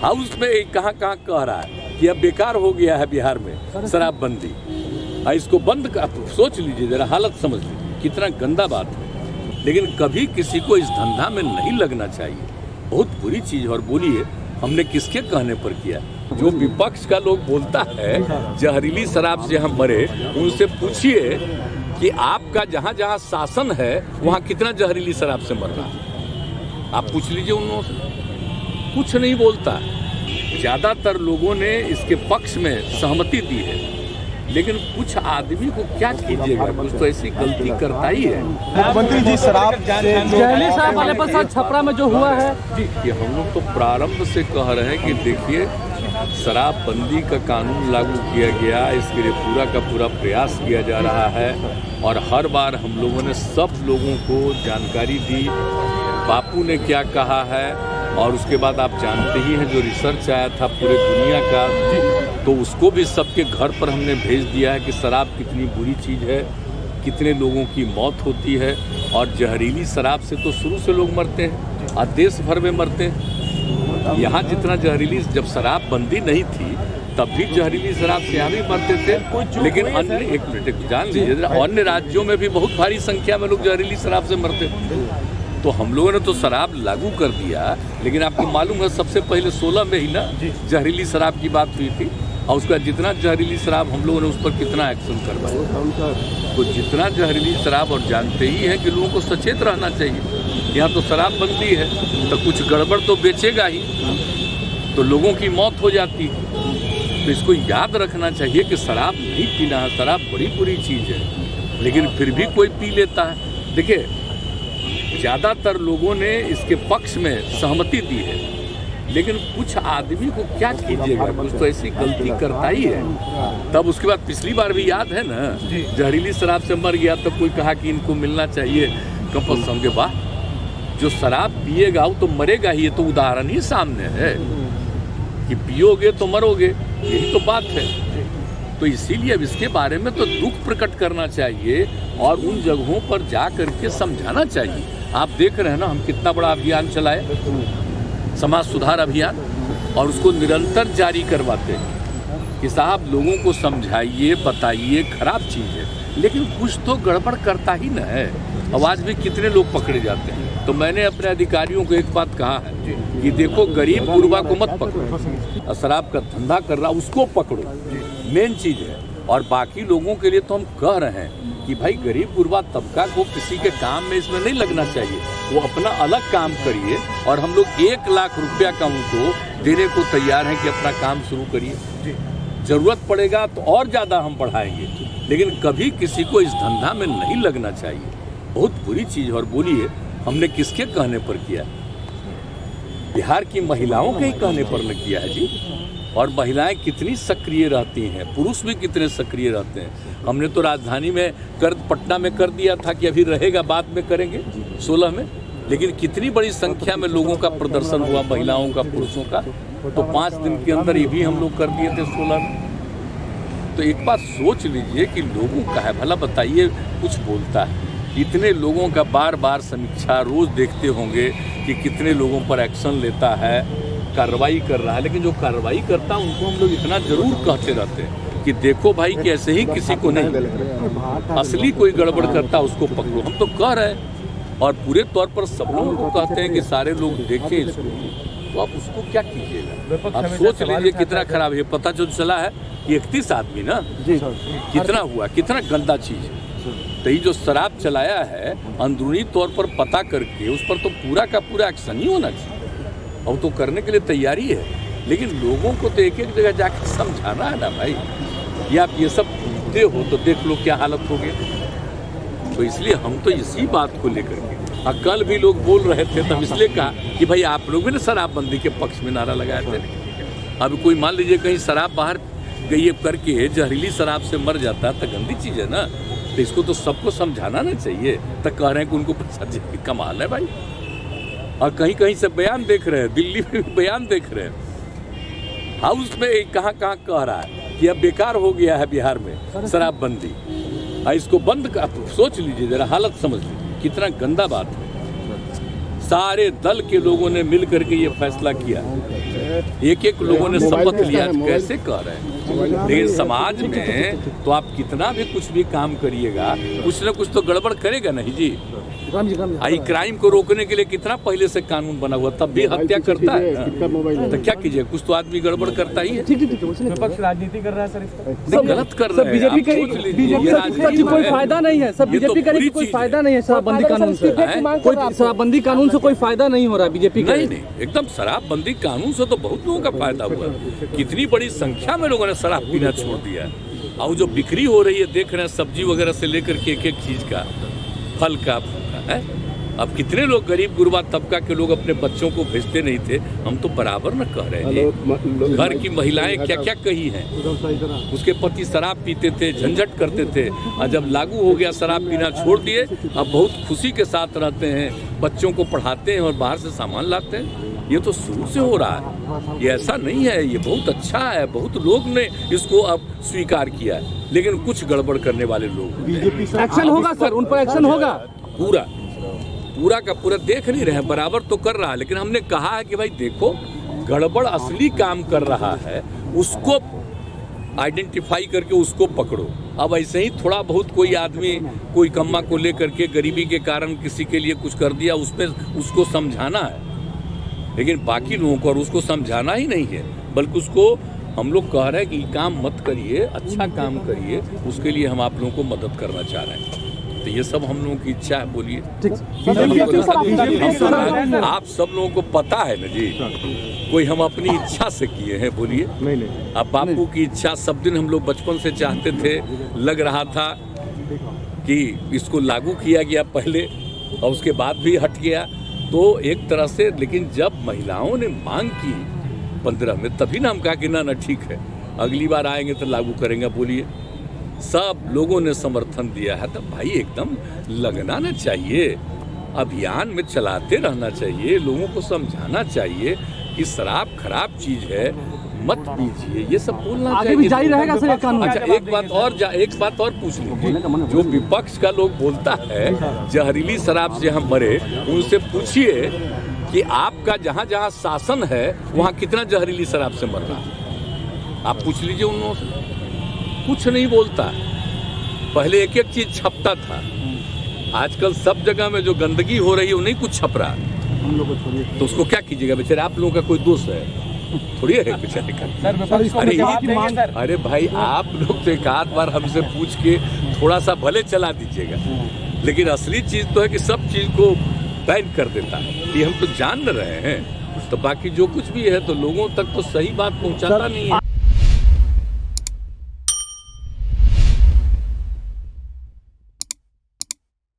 House में कहाँ कह रहा है कि अब बेकार हो गया है बिहार में शराबबंदी। इसको बंद सोच लीजिए जरा, हालत समझ लीजिए, कितना गंदा बात है। लेकिन कभी किसी को इस धंधा में नहीं लगना चाहिए, बहुत बुरी चीज़। और बोलिए हमने किसके कहने पर किया? जो विपक्ष का लोग बोलता है जहरीली शराब से हम मरे, उनसे पूछिए कि आपका जहाँ जहाँ शासन है वहाँ कितना जहरीली शराब से मर रहा है। आप पूछ लीजिए उन लोगों से, कुछ नहीं बोलता। ज़्यादातर लोगों ने इसके पक्ष में सहमति दी है, लेकिन कुछ आदमी को क्या कीजिएगा, कुछ तो ऐसी गलती करता ही है। मुख्यमंत्री जी शराब जहरीली शराब वाले पर साथ छपरा में जो हुआ है कि हम लोग तो प्रारंभ से कह रहे हैं कि देखिए शराबबंदी का कानून लागू किया गया, इसके लिए पूरा का पूरा प्रयास किया जा रहा है। और हर बार हम लोगों ने सब लोगों को जानकारी दी, बापू ने क्या कहा है, और उसके बाद आप जानते ही हैं जो रिसर्च आया था पूरे दुनिया का, तो उसको भी सबके घर पर हमने भेज दिया है कि शराब कितनी बुरी चीज़ है, कितने लोगों की मौत होती है। और जहरीली शराब से तो शुरू से लोग मरते हैं और देश भर में मरते हैं। यहाँ जितना जहरीली, जब शराबबंदी नहीं थी तब भी जहरीली शराब से यहाँ भी मरते थे, लेकिन अन्य एक मिनट जान लीजिए, अन्य राज्यों में भी बहुत भारी संख्या में लोग जहरीली शराब से मरते थे। तो हम लोगों ने तो शराब लागू कर दिया, लेकिन आपको मालूम है सबसे पहले 16 में ही ना जहरीली शराब की बात हुई थी, और उसका जितना जहरीली शराब हम लोगों ने उस पर कितना एक्शन करवाया। तो जितना जहरीली शराब, और जानते ही हैं कि लोगों को सचेत रहना चाहिए। यहाँ तो शराबबंदी है तो कुछ गड़बड़ तो बेचेगा ही, तो लोगों की मौत हो जाती है। तो इसको याद रखना चाहिए कि शराब नहीं पीना है, शराब बड़ी बुरी चीज़ है, लेकिन फिर भी कोई पी लेता है। देखिए ज़्यादातर लोगों ने इसके पक्ष में सहमति दी है, लेकिन कुछ आदमी को क्या कीजिएगा, कुछ तो ऐसी गलती करता ही है। तब उसके बाद पिछली बार भी याद है ना, जहरीली शराब से मर गया तो कोई कहा कि इनको मिलना चाहिए कंपल्सन के बाद। जो शराब पिएगा वो तो मरेगा ही, ये तो उदाहरण ही सामने है कि पियोगे तो मरोगे, यही तो बात है। तो इसीलिए अब इसके बारे में तो दुख प्रकट करना चाहिए और उन जगहों पर जा करके समझाना चाहिए। आप देख रहे हैं ना हम कितना बड़ा अभियान चलाए, समाज सुधार अभियान, और उसको निरंतर जारी करवाते हैं कि साहब लोगों को समझाइए, बताइए, खराब चीज़ है, लेकिन कुछ तो गड़बड़ करता ही न है। आवाज़ भी कितने लोग पकड़े जाते हैं। तो मैंने अपने अधिकारियों को एक बात कहा है कि देखो गरीब गुरबा को मत पकड़ो, शराब का धंधा कर रहा उसको पकड़ो, मेन चीज़ है। और बाकी लोगों के लिए तो हम कह रहे हैं कि भाई गरीब गुरबा तबका को किसी के काम में इसमें नहीं लगना चाहिए, वो अपना अलग काम करिए। और हम लोग 1 लाख रुपया का उनको देने को तैयार हैं कि अपना काम शुरू करिए। ज़रूरत पड़ेगा तो और ज़्यादा हम बढ़ाएंगे, लेकिन कभी किसी को इस धंधा में नहीं लगना चाहिए, बहुत बुरी चीज़। और बोलिए हमने किसके कहने पर किया? बिहार की महिलाओं के ही कहने पर न किया है जी। और महिलाएं कितनी सक्रिय रहती हैं, पुरुष भी कितने सक्रिय रहते हैं। हमने तो राजधानी में पटना में कर दिया था कि अभी रहेगा, बाद में करेंगे 16 में, लेकिन कितनी बड़ी संख्या में लोगों का प्रदर्शन हुआ, महिलाओं का, पुरुषों का। तो 5 दिन के अंदर ये भी हम लोग कर दिए थे 16 में। तो एक बात सोच लीजिए कि लोगों का है, भला बताइए कुछ बोलता है, इतने लोगों का बार बार समीक्षा रोज़ देखते होंगे कि कितने लोगों पर एक्शन लेता है, कार्रवाई कर रहा है। लेकिन जो कार्रवाई करता है उनको हम लोग इतना ज़रूर कहते रहते हैं कि देखो भाई कि ऐसे ही किसी को नहीं, असली कोई गड़बड़ करता उसको पकड़ो। हम तो कह रहे हैं और पूरे तौर पर सब लोगों को कहते हैं कि सारे लोग देखें इसको, तो आप उसको क्या कीजिएगा? आप सोच लीजिए कितना खराब है। पता जो चला है कि 31 आदमी ना कितना हुआ, कितना गंदा चीज़ है। तो ये जो शराब चलाया है अंदरूनी तौर पर पता करके उस पर तो पूरा का पूरा एक्शन ही होना चाहिए, और तो करने के लिए तैयारी है। लेकिन लोगों को तो एक एक जगह जाकर समझाना है ना भाई, ये आप ये सब पूछते हो तो देख लो क्या हालत होगी। तो इसलिए हम तो इसी बात को लेकर के, कल भी लोग बोल रहे थे तब इसलिए कहा कि भाई आप लोग भी ना शराबबंदी के पक्ष में नारा लगाए थे। अब कोई मान लीजिए कहीं शराब बाहर गई करके जहरीली शराब से मर जाता है तो गंदी चीज़ है ना, तो इसको तो सबको समझाना ना चाहिए। तो कह रहे हैं कि उनको पैसा दे, कमाल है भाई। और कहीं कहीं से बयान देख रहे हैं, दिल्ली में भी बयान देख रहे हैं, हाउस में कहाँ कह रहा है कि अब बेकार हो गया है बिहार में शराबबंदी। इसको बंद सोच लीजिए जरा, हालत समझ लीजिए, कितना गंदा बात है। सारे दल के लोगों ने मिल करके ये फैसला किया, एक एक लोगों ने शपथ लिया। कैसे कह रहे हैं? लेकिन समाज में तो आप कितना भी कुछ भी काम करिएगा, कुछ न कुछ तो गड़बड़ करेगा नहीं जी। आई क्राइम को रोकने के लिए कितना पहले से कानून बना हुआ, तब भी हत्या करता है तो क्या कीजिए, कुछ तो आदमी गड़बड़ करता ही है। विपक्ष राजनीति कर रहा है सर, इसका गलत कर रहे हैं। बीजेपी कोई फायदा नहीं है सब, बीजेपी का कोई फायदा नहीं है शराबबंदी कानून से, कोई शराबबंदी कानून से कोई फायदा नहीं हो रहा बीजेपी का। नहीं, एकदम शराबबंदी कानून से तो बहुत लोगों का फायदा हुआ, कितनी बड़ी संख्या में लोगों ने शराब पीना छोड़ दिया। और जो बिक्री हो रही है देख रहे हैं, सब्जी वगैरह से लेकर के एक एक चीज का, फल का है। अब कितने लोग गरीब गुरबा तबका के लोग अपने बच्चों को भेजते नहीं थे, हम तो बराबर न कह रहे हैं। घर की महिलाएं क्या क्या कही हैं, उसके पति शराब पीते थे, झंझट करते थे, और जब लागू हो गया शराब पीना छोड़ दिए, अब बहुत खुशी के साथ रहते हैं, बच्चों को पढ़ाते हैं और बाहर से सामान लाते हैं। ये तो शुरू से हो रहा है, ये ऐसा नहीं है, ये बहुत अच्छा है, बहुत लोग ने इसको अब स्वीकार किया है। लेकिन कुछ गड़बड़ करने वाले लोग, एक्शन होगा सर, उन पर एक्शन होगा। पूरा का पूरा देख नहीं रहे, बराबर तो कर रहा है, लेकिन हमने कहा है कि भाई देखो, गड़बड़ असली काम कर रहा है उसको आइडेंटिफाई करके उसको पकड़ो। अब ऐसे ही थोड़ा बहुत कोई आदमी कोई कम्मा को लेकर के गरीबी के कारण किसी के लिए कुछ कर दिया, उसमें उसको समझाना है, लेकिन बाकी लोगों को और उसको समझाना ही नहीं है, बल्कि उसको हम लोग कह रहे हैं कि आप करिए, अच्छा काम करिए, उसके लिए हम आप लोगों को मदद करना चाह रहे हैं। तो ये सब हम लोगों की इच्छा है। बोलिए, आप सब लोगों को पता है ना जी, कोई हम अपनी इच्छा से किए हैं? बोलिए, अब बापू की इच्छा सब दिन हम लोग बचपन से चाहते थे, लग रहा था कि इसको लागू किया गया पहले और उसके बाद भी हट गया, तो एक तरह से। लेकिन जब महिलाओं ने मांग की 15 में, तभी ना हम कहा कि ना ठीक है, अगली बार आएंगे तो लागू करेंगे। बोलिए, सब लोगों ने समर्थन दिया है, तो भाई एकदम लगना ना चाहिए, अभियान में चलाते रहना चाहिए, लोगों को समझाना चाहिए कि शराब खराब चीज है, मत पीजिए, ये सब बोलना चाहिए। भी जारी रहेगा सर ये कानून। अच्छा, एक बात और पूछ लीजिए, जो विपक्ष का लोग बोलता है जहरीली शराब से हम मरे, उनसे पूछिए कि आपका जहाँ जहाँ शासन है वहाँ कितना जहरीली शराब से मर रहा है, आप पूछ लीजिए उन लोगों से। कुछ नहीं बोलता। पहले एक एक चीज छपता था, आजकल सब जगह में जो गंदगी हो रही है वो नहीं कुछ छप रहा, तो उसको क्या कीजिएगा? बेचारे आप लोगों का कोई दोष है थोड़ी है बेचारे का। अरे भाई, आप लोग तो एक आध बार हमसे पूछ के थोड़ा सा भले चला दीजिएगा, लेकिन असली चीज तो है कि सब चीज को बैन कर देता है, ये हम तो जान रहे हैं। तो बाकी जो कुछ भी है तो लोगों तक तो सही बात पहुंचाता नहीं है।